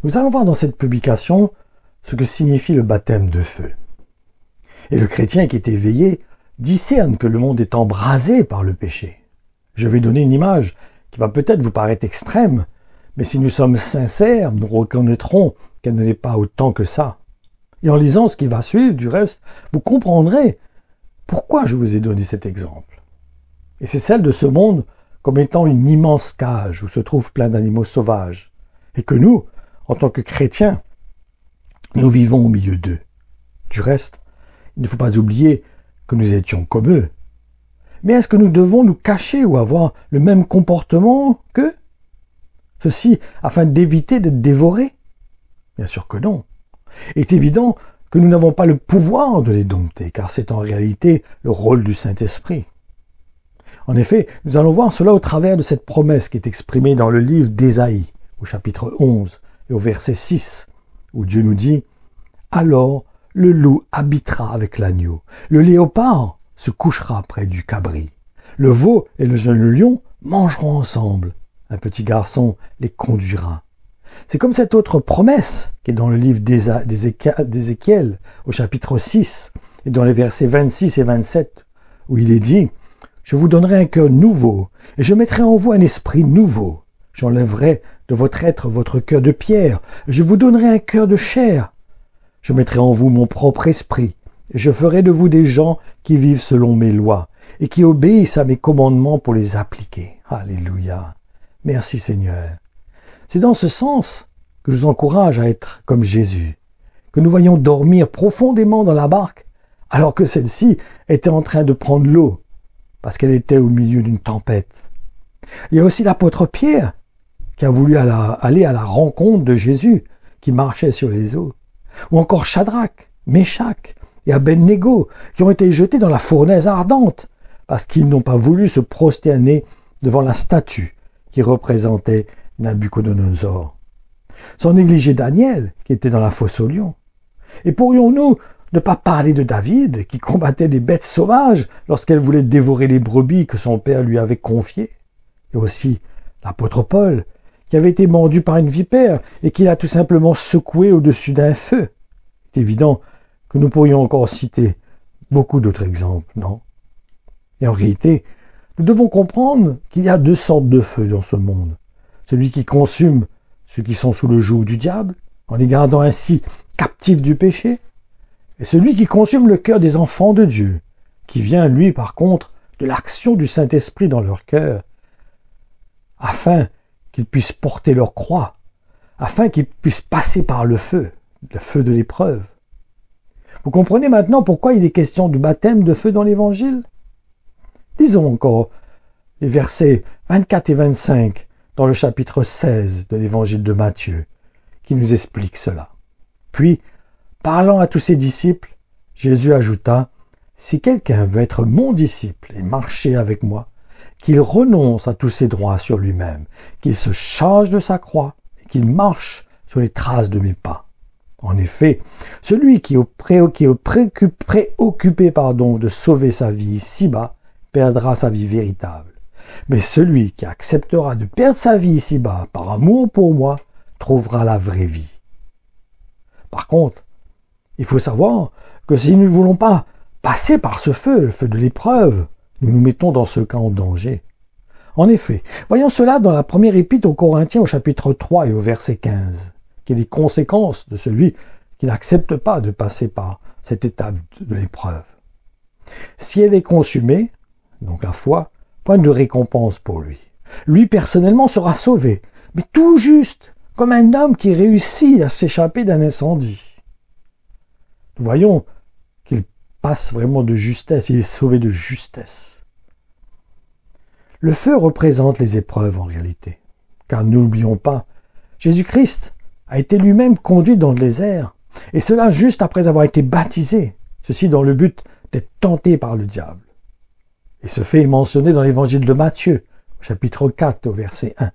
Nous allons voir dans cette publication ce que signifie le baptême de feu. Et le chrétien qui est éveillé discerne que le monde est embrasé par le péché. Je vais donner une image qui va peut-être vous paraître extrême, mais si nous sommes sincères, nous reconnaîtrons qu'elle ne l'est pas autant que ça. Et en lisant ce qui va suivre, du reste, vous comprendrez pourquoi je vous ai donné cet exemple. Et c'est celle de ce monde comme étant une immense cage où se trouvent plein d'animaux sauvages, et que nous, en tant que chrétiens, nous vivons au milieu d'eux. Du reste, il ne faut pas oublier que nous étions comme eux. Mais est-ce que nous devons nous cacher ou avoir le même comportement qu'eux? Ceci afin d'éviter d'être dévorés? Bien sûr que non. Il est évident que nous n'avons pas le pouvoir de les dompter, car c'est en réalité le rôle du Saint-Esprit. En effet, nous allons voir cela au travers de cette promesse qui est exprimée dans le livre d'Ésaïe, au chapitre 11 et au verset 6, où Dieu nous dit « Alors le loup habitera avec l'agneau, le léopard se couchera près du cabri, le veau et le jeune lion mangeront ensemble, un petit garçon les conduira. » C'est comme cette autre promesse qui est dans le livre d'Ézéchiel, au chapitre 6, et dans les versets 26 et 27, où il est dit « Je vous donnerai un cœur nouveau, et je mettrai en vous un esprit nouveau. J'enlèverai de votre être votre cœur de pierre, et je vous donnerai un cœur de chair. Je mettrai en vous mon propre esprit, et je ferai de vous des gens qui vivent selon mes lois, et qui obéissent à mes commandements pour les appliquer. » Alléluia. Merci Seigneur. C'est dans ce sens que je vous encourage à être comme Jésus, que nous voyons dormir profondément dans la barque, alors que celle-ci était en train de prendre l'eau, parce qu'elle était au milieu d'une tempête. Il y a aussi l'apôtre Pierre, qui a voulu aller à la rencontre de Jésus, qui marchait sur les eaux. Ou encore Shadrach, Méshach et Abednego, qui ont été jetés dans la fournaise ardente, parce qu'ils n'ont pas voulu se prosterner devant la statue qui représentait Nabuchodonosor. Sans négliger Daniel, qui était dans la fosse aux lions. Et pourrions-nous ne pas parler de David, qui combattait des bêtes sauvages lorsqu'elles voulaient dévorer les brebis que son père lui avait confiées? Et aussi l'apôtre Paul, qui avait été mordu par une vipère et qui l'a tout simplement secoué au-dessus d'un feu. C'est évident que nous pourrions encore citer beaucoup d'autres exemples, non? Et en réalité, nous devons comprendre qu'il y a deux sortes de feux dans ce monde. Celui qui consume ceux qui sont sous le joug du diable, en les gardant ainsi captifs du péché, et celui qui consume le cœur des enfants de Dieu, qui vient, lui, par contre, de l'action du Saint-Esprit dans leur cœur, afin qu'ils puissent porter leur croix, afin qu'ils puissent passer par le feu de l'épreuve. Vous comprenez maintenant pourquoi il est question du baptême de feu dans l'Évangile? Lisons encore les versets 24 et 25 dans le chapitre 16 de l'Évangile de Matthieu, qui nous explique cela. Puis, parlant à tous ses disciples, Jésus ajouta « Si quelqu'un veut être mon disciple et marcher avec moi, qu'il renonce à tous ses droits sur lui-même, qu'il se charge de sa croix et qu'il marche sur les traces de mes pas. En effet, celui qui est préoccupé de sauver sa vie ici-bas perdra sa vie véritable. Mais celui qui acceptera de perdre sa vie ici-bas par amour pour moi trouvera la vraie vie. » Par contre, il faut savoir que si nous ne voulons pas passer par ce feu, le feu de l'épreuve, nous nous mettons dans ce cas en danger. En effet, voyons cela dans la première épître aux Corinthiens au chapitre 3 et au verset 15, qui est les conséquences de celui qui n'accepte pas de passer par cette étape de l'épreuve. Si elle est consumée, donc la foi, point de récompense pour lui. Lui, personnellement, sera sauvé, mais tout juste, comme un homme qui réussit à s'échapper d'un incendie. Nous voyons qu'il passe vraiment de justesse, il est sauvé de justesse. Le feu représente les épreuves en réalité, car n'oublions pas, Jésus-Christ a été lui-même conduit dans le désert, et cela juste après avoir été baptisé, ceci dans le but d'être tenté par le diable. Et ce fait est mentionné dans l'évangile de Matthieu, au chapitre 4, au verset 1.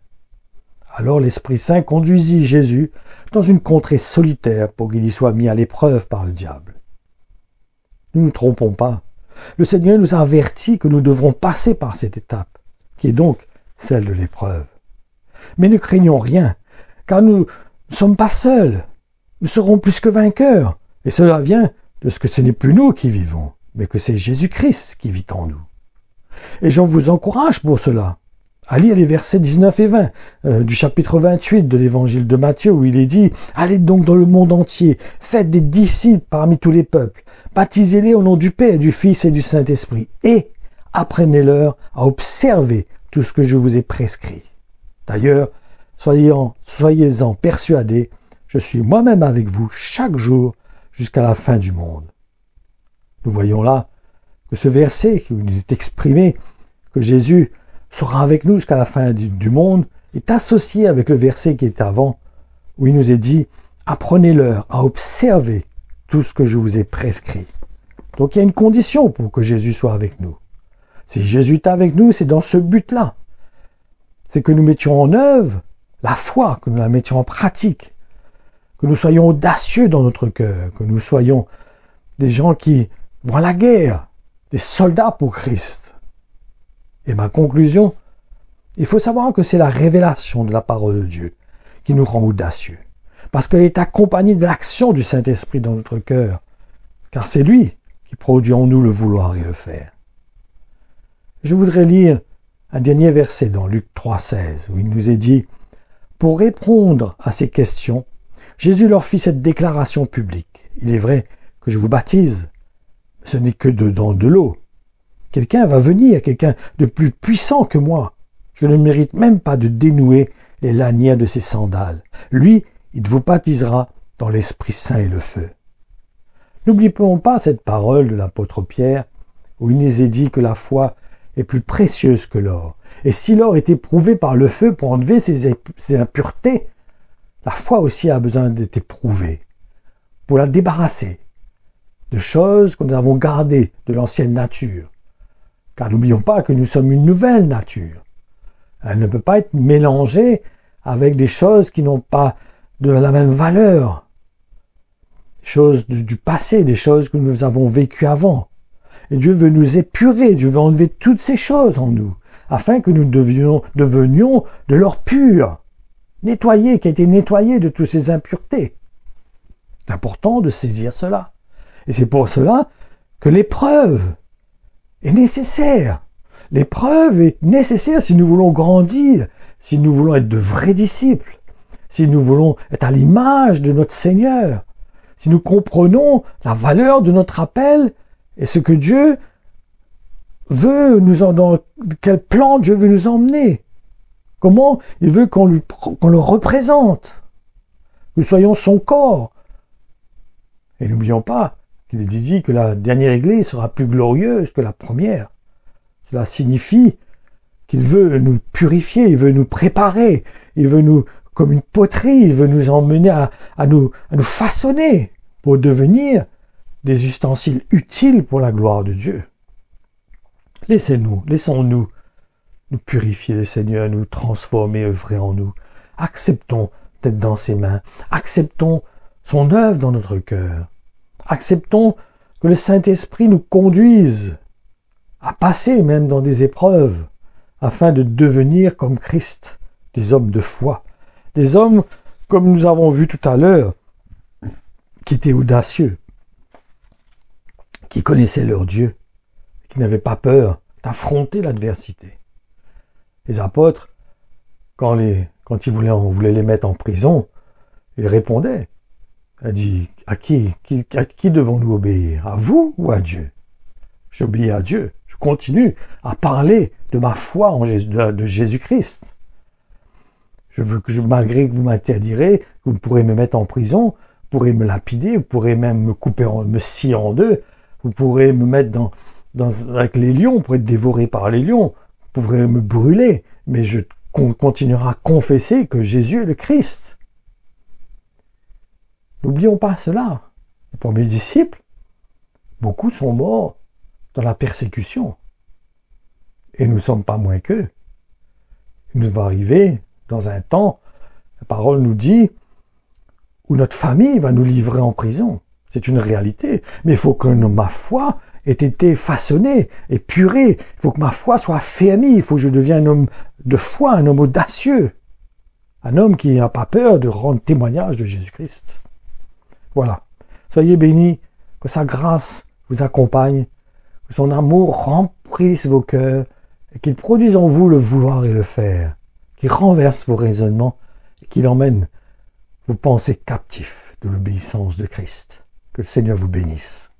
Alors l'Esprit Saint conduisit Jésus dans une contrée solitaire pour qu'il y soit mis à l'épreuve par le diable. Ne nous trompons pas. Le Seigneur nous a avertis que nous devrons passer par cette étape, qui est donc celle de l'épreuve. Mais ne craignons rien, car nous Nous ne sommes pas seuls. Nous serons plus que vainqueurs. Et cela vient de ce que ce n'est plus nous qui vivons, mais que c'est Jésus-Christ qui vit en nous. Et je vous encourage pour cela à lire les versets 19 et 20 du chapitre 28 de l'évangile de Matthieu, où il est dit « Allez donc dans le monde entier, faites des disciples parmi tous les peuples, baptisez-les au nom du Père, du Fils et du Saint-Esprit, et apprenez-leur à observer tout ce que je vous ai prescrit. D'ailleurs, soyez-en persuadés, je suis moi-même avec vous chaque jour jusqu'à la fin du monde. » Nous voyons là que ce verset qui nous est exprimé, que Jésus sera avec nous jusqu'à la fin du monde, est associé avec le verset qui est avant, où il nous est dit « Apprenez-leur à observer tout ce que je vous ai prescrit. » Donc il y a une condition pour que Jésus soit avec nous. Si Jésus est avec nous, c'est dans ce but-là. C'est que nous mettions en œuvre la foi, que nous la mettions en pratique, que nous soyons audacieux dans notre cœur, que nous soyons des gens qui vont à la guerre, des soldats pour Christ. Et ma conclusion, il faut savoir que c'est la révélation de la parole de Dieu qui nous rend audacieux, parce qu'elle est accompagnée de l'action du Saint-Esprit dans notre cœur, car c'est lui qui produit en nous le vouloir et le faire. Je voudrais lire un dernier verset dans Luc 3,16, où il nous est dit « Pour répondre à ces questions, Jésus leur fit cette déclaration publique. Il est vrai que je vous baptise, mais ce n'est que dans de l'eau. Quelqu'un va venir, quelqu'un de plus puissant que moi. Je ne mérite même pas de dénouer les lanières de ses sandales. Lui, il vous baptisera dans l'Esprit Saint et le feu. » N'oublions pas cette parole de l'apôtre Pierre, où il nous est dit que la foi est plus précieuse que l'or. Et si l'or est éprouvé par le feu pour enlever ses impuretés, la foi aussi a besoin d'être éprouvée pour la débarrasser de choses que nous avons gardées de l'ancienne nature. Car n'oublions pas que nous sommes une nouvelle nature. Elle ne peut pas être mélangée avec des choses qui n'ont pas de la même valeur. Des choses du passé, des choses que nous avons vécues avant. Et Dieu veut nous épurer, Dieu veut enlever toutes ces choses en nous, afin que nous devenions de l'or pur, nettoyé, qui a été nettoyé de toutes ces impuretés. C'est important de saisir cela. Et c'est pour cela que l'épreuve est nécessaire. L'épreuve est nécessaire si nous voulons grandir, si nous voulons être de vrais disciples, si nous voulons être à l'image de notre Seigneur, si nous comprenons la valeur de notre appel et ce que Dieu veut dans quel plan Dieu veut nous emmener, comment il veut qu'on le représente, que nous soyons son corps. Et n'oublions pas qu'il est dit que la dernière Église sera plus glorieuse que la première. Cela signifie qu'il veut nous purifier, il veut nous préparer, il veut nous, comme une poterie, il veut nous emmener à nous façonner pour devenir des ustensiles utiles pour la gloire de Dieu. Laissons-nous nous purifier, le Seigneur, nous transformer, œuvrer en nous. Acceptons d'être dans ses mains. Acceptons son œuvre dans notre cœur. Acceptons que le Saint-Esprit nous conduise à passer même dans des épreuves afin de devenir comme Christ, des hommes de foi, des hommes, comme nous avons vu tout à l'heure, qui étaient audacieux, qui connaissaient leur Dieu, qui n'avaient pas peur d'affronter l'adversité. Les apôtres, quand on voulait les mettre en prison, ils répondaient. Il a dit, à qui devons-nous obéir? À vous ou à Dieu? J'obéis à Dieu. Je continue à parler de ma foi de Jésus-Christ. Je veux malgré que vous m'interdirez, vous pourrez me mettre en prison, vous pourrez me lapider, vous pourrez même me scier en deux, vous pourrez me mettre avec les lions, vous pourrez être dévoré par les lions, vous pourrez me brûler, mais je continuerai à confesser que Jésus est le Christ. N'oublions pas cela. Pour mes disciples, beaucoup sont morts dans la persécution. Et nous ne sommes pas moins qu'eux. Il nous va arriver dans un temps, la parole nous dit, où notre famille va nous livrer en prison. C'est une réalité. Mais il faut que ma foi ait été façonnée, épurée. Il faut que ma foi soit affermie. Il faut que je devienne un homme de foi, un homme audacieux. Un homme qui n'a pas peur de rendre témoignage de Jésus-Christ. Voilà. Soyez bénis, que sa grâce vous accompagne, que son amour remplisse vos cœurs, et qu'il produise en vous le vouloir et le faire, qu'il renverse vos raisonnements et qu'il emmène vos pensées captifs de l'obéissance de Christ. Que le Seigneur vous bénisse.